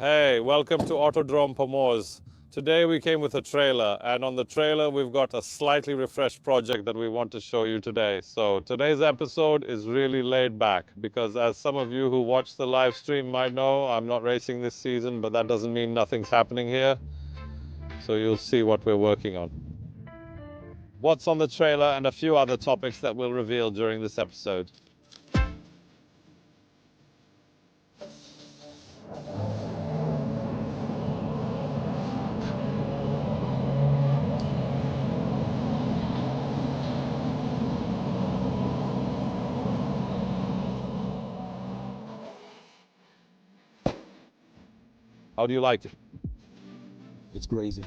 Hey, welcome to Autodrome Pomoz. Today we came with a trailer, and on the trailer we've got a slightly refreshed project that we want to show you today. So today's episode is really laid back because, as some of you who watch the live stream might know, I'm not racing this season, but that doesn't mean nothing's happening here. So you'll see what we're working on, what's on the trailer, and a few other topics that we'll reveal during this episode. How do you like it? It's crazy.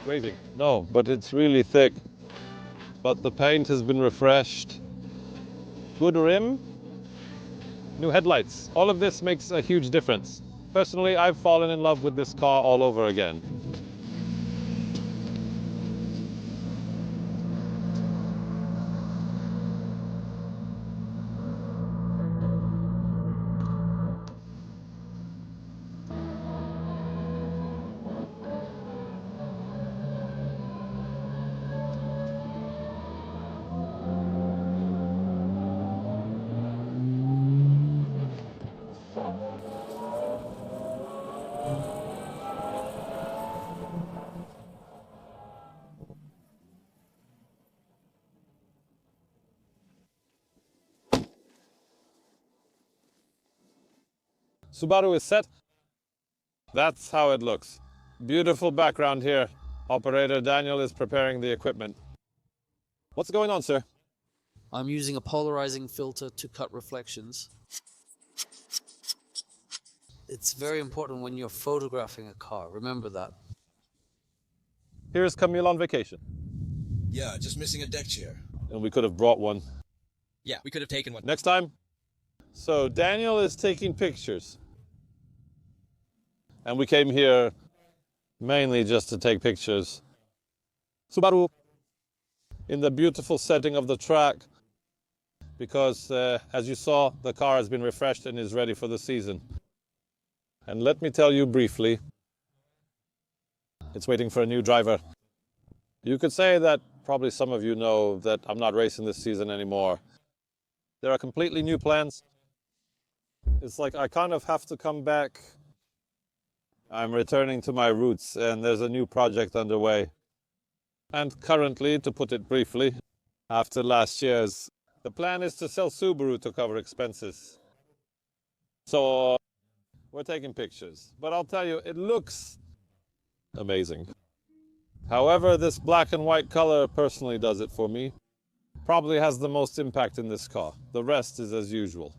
Grazing? No, but it's really thick. But the paint has been refreshed. Good rim. New headlights. All of this makes a huge difference. Personally, I've fallen in love with this car all over again. Subaru is set. That's how it looks. Beautiful background here. Operator Daniel is preparing the equipment. What's going on, sir? I'm using a polarizing filter to cut reflections. It's very important when you're photographing a car. Remember that. Here's Camille on vacation. Yeah, just missing a deck chair. And we could have brought one. Yeah, we could have taken one. Next time. So Daniel is taking pictures. And we came here mainly just to take pictures. Subaru in the beautiful setting of the track because, as you saw, the car has been refreshed and is ready for the season. And let me tell you briefly, it's waiting for a new driver. You could say that probably some of you know that I'm not racing this season anymore. There are completely new plans. It's like I kind of have to come back. I'm returning to my roots, and there's a new project underway. And currently, to put it briefly, after last year's, the plan is to sell Subaru to cover expenses. So we're taking pictures, but I'll tell you, it looks amazing. However, this black and white color personally does it for me. Probably has the most impact in this car. The rest is as usual.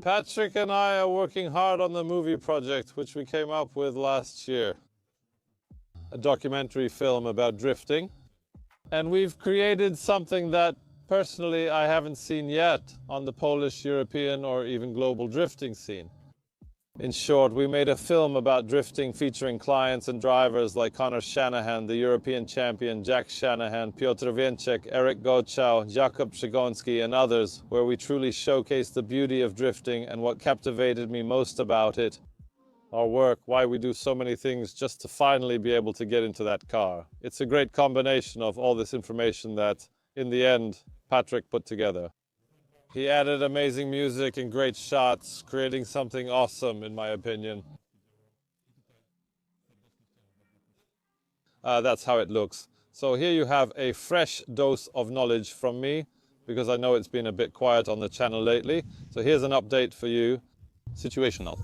Patrick and I are working hard on the movie project which we came up with last year. A documentary film about drifting. And we've created something that personally I haven't seen yet on the Polish, European or even global drifting scene. In short, we made a film about drifting featuring clients and drivers like Conor Shanahan, the European champion, Jack Shanahan, Piotr Więczek, Eric Gochow, Jakub Przygonski, and others, where we truly showcase the beauty of drifting and what captivated me most about it. Our work, why we do so many things just to finally be able to get into that car. It's a great combination of all this information that, in the end, Patrick put together. He added amazing music and great shots, creating something awesome, in my opinion. That's how it looks. So here you have a fresh dose of knowledge from me, because I know it's been a bit quiet on the channel lately. So here's an update for you, situational.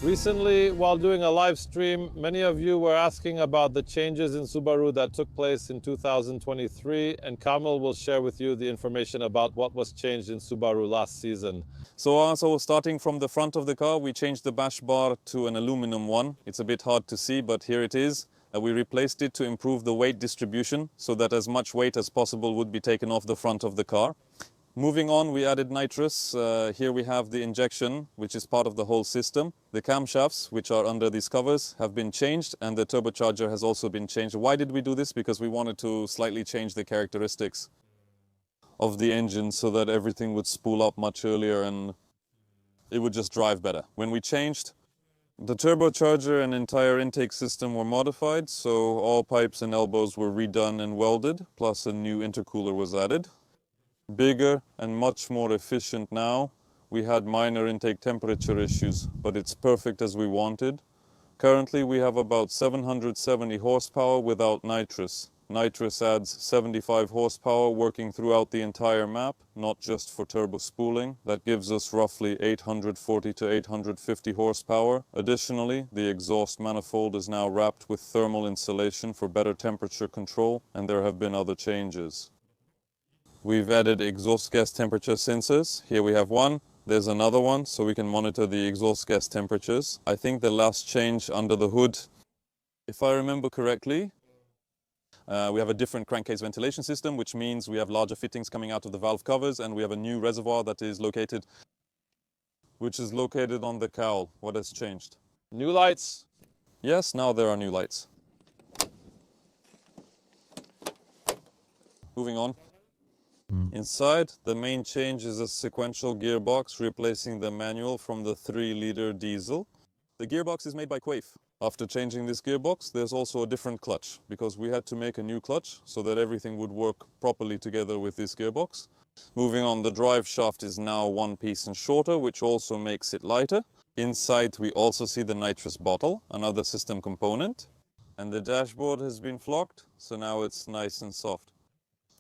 Recently, while doing a live stream, many of you were asking about the changes in Subaru that took place in 2023, and Kamil will share with you the information about what was changed in Subaru last season. So starting from the front of the car, we changed the bash bar to an aluminum one. It's a bit hard to see, but here it is. We replaced it to improve the weight distribution so that as much weight as possible would be taken off the front of the car. Moving on, we added nitrous. Here we have the injection, which is part of the whole system. The camshafts, which are under these covers, have been changed, and the turbocharger has also been changed. Why did we do this? Because we wanted to slightly change the characteristics of the engine so that everything would spool up much earlier and it would just drive better. When we changed, the turbocharger and entire intake system were modified, so all pipes and elbows were redone and welded, plus a new intercooler was added. Bigger and much more efficient now. We had minor intake temperature issues, but it's perfect as we wanted. Currently we have about 770 horsepower without nitrous. Nitrous adds 75 horsepower working throughout the entire map, not just for turbo spooling. That gives us roughly 840 to 850 horsepower. Additionally, the exhaust manifold is now wrapped with thermal insulation for better temperature control, and there have been other changes. We've added exhaust gas temperature sensors. Here we have one. There's another one, so we can monitor the exhaust gas temperatures. I think the last change under the hood, if I remember correctly, we have a different crankcase ventilation system, which means we have larger fittings coming out of the valve covers, and we have a new reservoir that is located, on the cowl. What has changed? New lights. Yes, now there are new lights. Moving on. Inside, the main change is a sequential gearbox replacing the manual from the 3-liter diesel. The gearbox is made by Quaife. After changing this gearbox, there's also a different clutch, because we had to make a new clutch so that everything would work properly together with this gearbox. Moving on, the drive shaft is now one piece and shorter, which also makes it lighter. Inside, we also see the nitrous bottle, another system component. And the dashboard has been flocked, so now it's nice and soft.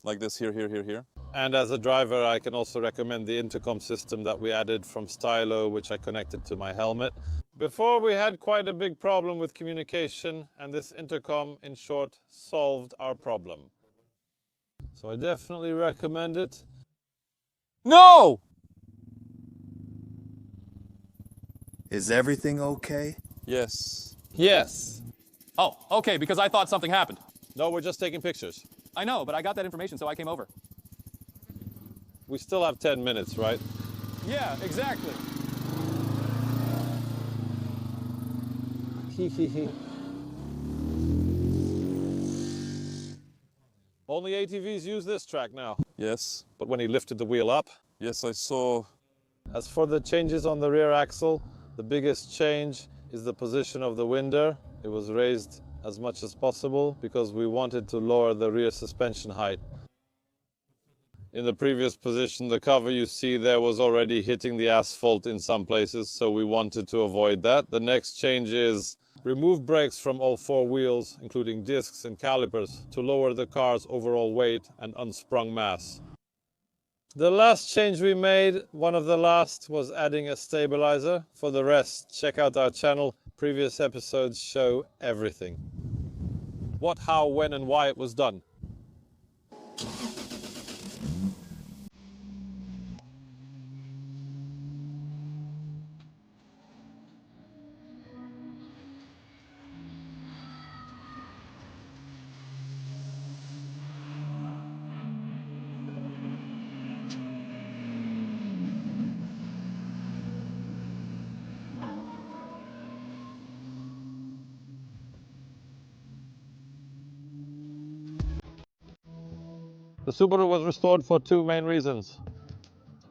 Like this, here. And as a driver, I can also recommend the intercom system that we added from Stylo, which I connected to my helmet. Before, we had quite a big problem with communication, and this intercom, in short, solved our problem. So I definitely recommend it. No! Is everything okay? Yes. Yes. Oh, okay, because I thought something happened. No, we're just taking pictures. I know, but I got that information, so I came over. We still have 10 minutes, right? Yeah, exactly. Only ATVs use this track now. Yes. But when he lifted the wheel up. Yes, I saw. As for the changes on the rear axle, the biggest change is the position of the winder. It was raised as much as possible because we wanted to lower the rear suspension height. In the previous position, the cover you see there was already hitting the asphalt in some places, so we wanted to avoid that. The next change is remove brakes from all 4 wheels, including discs and calipers, to lower the car's overall weight and unsprung mass. The last change we made, one of the last, was adding a stabilizer. For the rest, check out our channel. Previous episodes show everything. What, how, when, and why it was done. The Subaru was restored for 2 main reasons.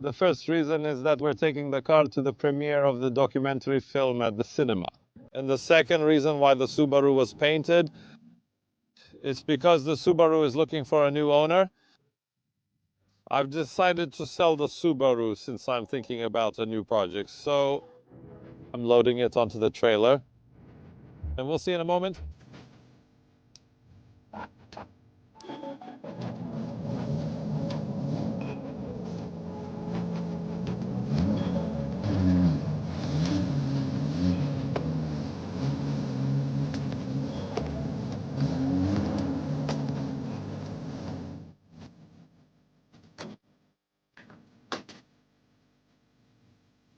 The first reason is that we're taking the car to the premiere of the documentary film at the cinema. And the second reason why the Subaru was painted is because the Subaru is looking for a new owner. I've decided to sell the Subaru since I'm thinking about a new project, so I'm loading it onto the trailer. And we'll see in a moment.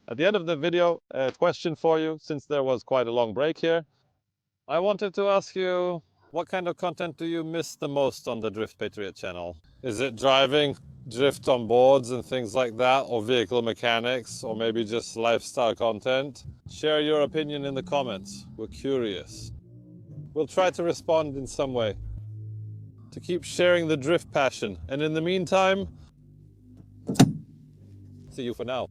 At the end of the video, a question for you, since there was quite a long break here. I wanted to ask you, What kind of content do you miss the most on the Drift Patriot channel? Is it driving, drift on boards and things like that, or vehicle mechanics, or maybe just lifestyle content? Share your opinion in the comments. We're curious. We'll try to respond in some way to keep sharing the drift passion. And in the meantime, see you for now.